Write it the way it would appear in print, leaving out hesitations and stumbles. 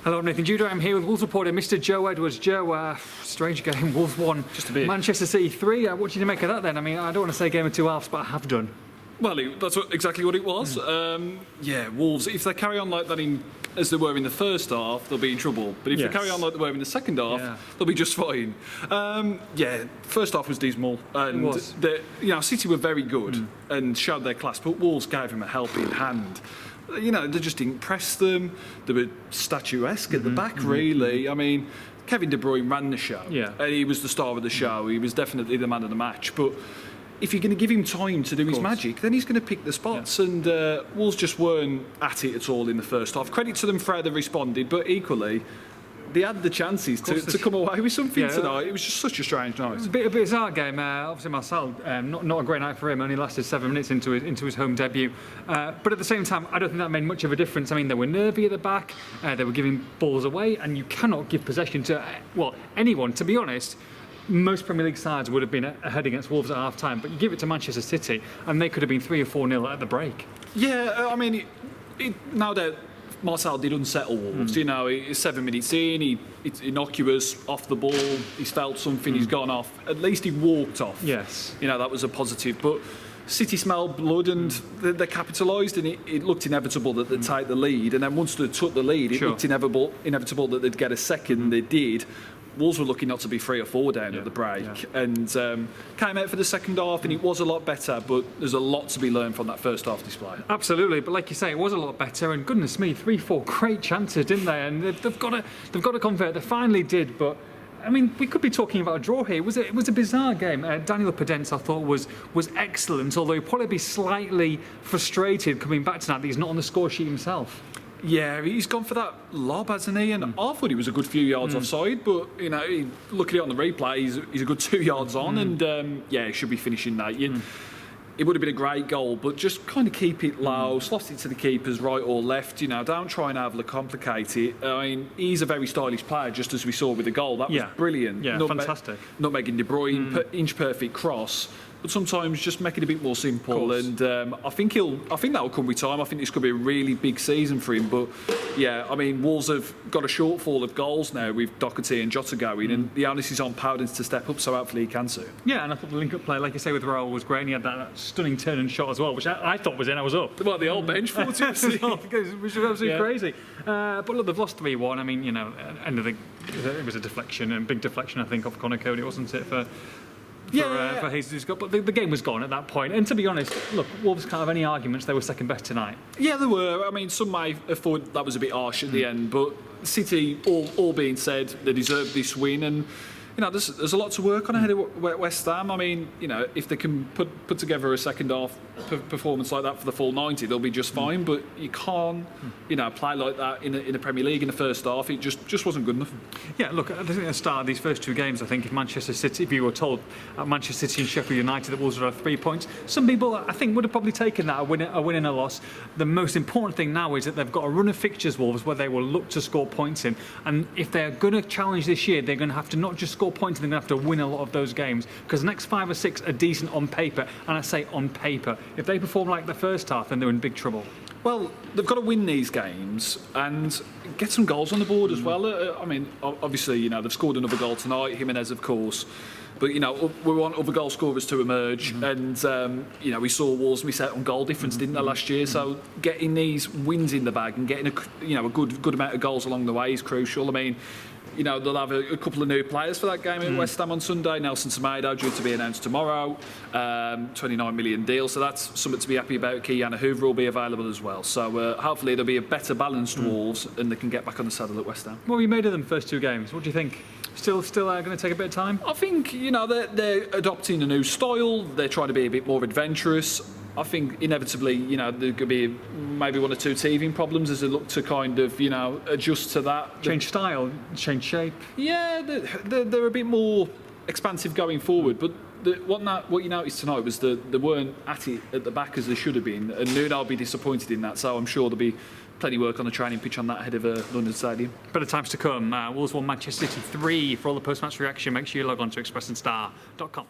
Hello, I'm Nathan Judah. I'm here with Wolves reporter Mr. Joe Edwards. Joe, strange game. Wolves won. Just a bit. Manchester City 3. What did you make of that then? I mean, I don't want to say game of two halves, but I have done. Well, that's exactly what it was. Yeah, Wolves, if they carry on like that as they were in the first half, they'll be in trouble. But if they carry on like they were in the second half, they'll be just fine. Yeah, first half was dismal. And it was. City were very good and showed their class, but Wolves gave them a helping hand. They just didn't press them. They were statuesque at the back, really. I mean, Kevin De Bruyne ran the show. Yeah. And he was the star of the show. He was definitely the man of the match. But if you're going to give him time to do his magic, then he's going to pick the spots. Yeah. And Wolves just weren't at it at all in the first half. Credit to them for how they responded, but equally, they had the chances to come away with something tonight. It was just such a strange night. It was a bit bizarre game. Obviously, Marcel, not a great night for him. Only lasted 7 minutes into his home debut. But at the same time, I don't think that made much of a difference. I mean, they were nervy at the back. They were giving balls away, and you cannot give possession to anyone. To be honest, most Premier League sides would have been ahead against Wolves at half time, but you give it to Manchester City, and they could have been 3 or 4-0 at the break. Yeah, I mean, now that Marcel did unsettle Wolves, he's 7 minutes in, it's innocuous, off the ball, he's felt something, he's gone off. At least he walked off. Yes. That was a positive. But City smelled blood and they capitalised, and it looked inevitable that they'd take the lead. And then once they took the lead, it looked inevitable that they'd get a second. They did. Wolves were lucky not to be 3 or 4 down at the break, and came out for the second half, and it was a lot better. But there's a lot to be learned from that first half display. Absolutely, but like you say, it was a lot better. And goodness me, 3-4 great chances, didn't they? And they've got to convert. They finally did, but. I mean, we could be talking about a draw here. It was a bizarre game. Daniel Podence, I thought, was excellent, although he'd probably be slightly frustrated coming back tonight that he's not on the score sheet himself. Yeah, he's gone for that lob, hasn't he? And I thought he was a good few yards offside, but look at it on the replay, he's a good 2 yards on, and he should be finishing that. It would have been a great goal, but just kind of keep it low, slot it to the keepers right or left. Don't try and overly complicate it. I mean, he's a very stylish player, just as we saw with the goal. That was brilliant. Yeah, fantastic. Nutmegging De Bruyne, inch perfect cross. But sometimes just make it a bit more simple, and I think that will come with time. I think this could be a really big season for him. But yeah, I mean, Wolves have got a shortfall of goals now with Doherty and Jota going, and the onus is on Podence to step up. So hopefully he can too. Yeah, and I thought the link-up play, like you say, with Raul was great. And he had that stunning turn and shot as well, which I thought was in. I was up. Well, the old bench for which was absolutely crazy. But look, they've lost 3-1. I mean, end of it was a deflection, and big deflection, I think, off Conor Cody, wasn't it? For Jesus, but the game was gone at that point. And to be honest, look, Wolves can't have any arguments they were second best tonight. Yeah, they were. I mean, some may have thought that was a bit harsh at the end, but City, all being said, they deserved this win, and there's a lot to work on ahead of West Ham. I mean, if they can put together a second half performance like that for the full 90, they'll be just fine. But you can't, play like that in the Premier League in the first half. It just wasn't good enough. Yeah, look, I think at the start of these first 2 games, I think if you were told at Manchester City and Sheffield United that Wolves would have 3 points, some people I think would have probably taken that a win and a loss. The most important thing now is that they've got a run of fixtures, Wolves, where they will look to score points in. And if they're going to challenge this year, they're going to have to not just score points, they're going to have to win a lot of those games, because the next 5 or 6 are decent on paper, and I say on paper. If they perform like the first half, then they're in big trouble. Well, they've got to win these games and get some goals on the board as well. I mean, obviously, they've scored another goal tonight, Jimenez, of course. But, we want other goal scorers to emerge. And, we saw Wolves miss out on goal difference, didn't they, last year? So getting these wins in the bag and getting a good amount of goals along the way is crucial. I mean, they'll have a couple of new players for that game at West Ham on Sunday. Nelson Semedo due to be announced tomorrow, 29 million deal, so that's something to be happy about. Ki-Jana Hoever will be available as well. So hopefully there'll be a better balanced Wolves and they can get back on the saddle at West Ham. What have you made of them first 2 games? What do you think? Still going to take a bit of time? I think, they're adopting a new style. They're trying to be a bit more adventurous. I think inevitably, there could be maybe 1 or 2 teething problems as they look to kind of, adjust to that. Change style, change shape. Yeah, they're a bit more expansive going forward. But what you noticed tonight was that they weren't at it at the back as they should have been. And Nuno will be disappointed in that. So I'm sure there'll be plenty of work on the training pitch on that ahead of London Stadium. Better times to come. Wolves won Manchester City 3. For all the post-match reaction, make sure you log on to expressandStar.com.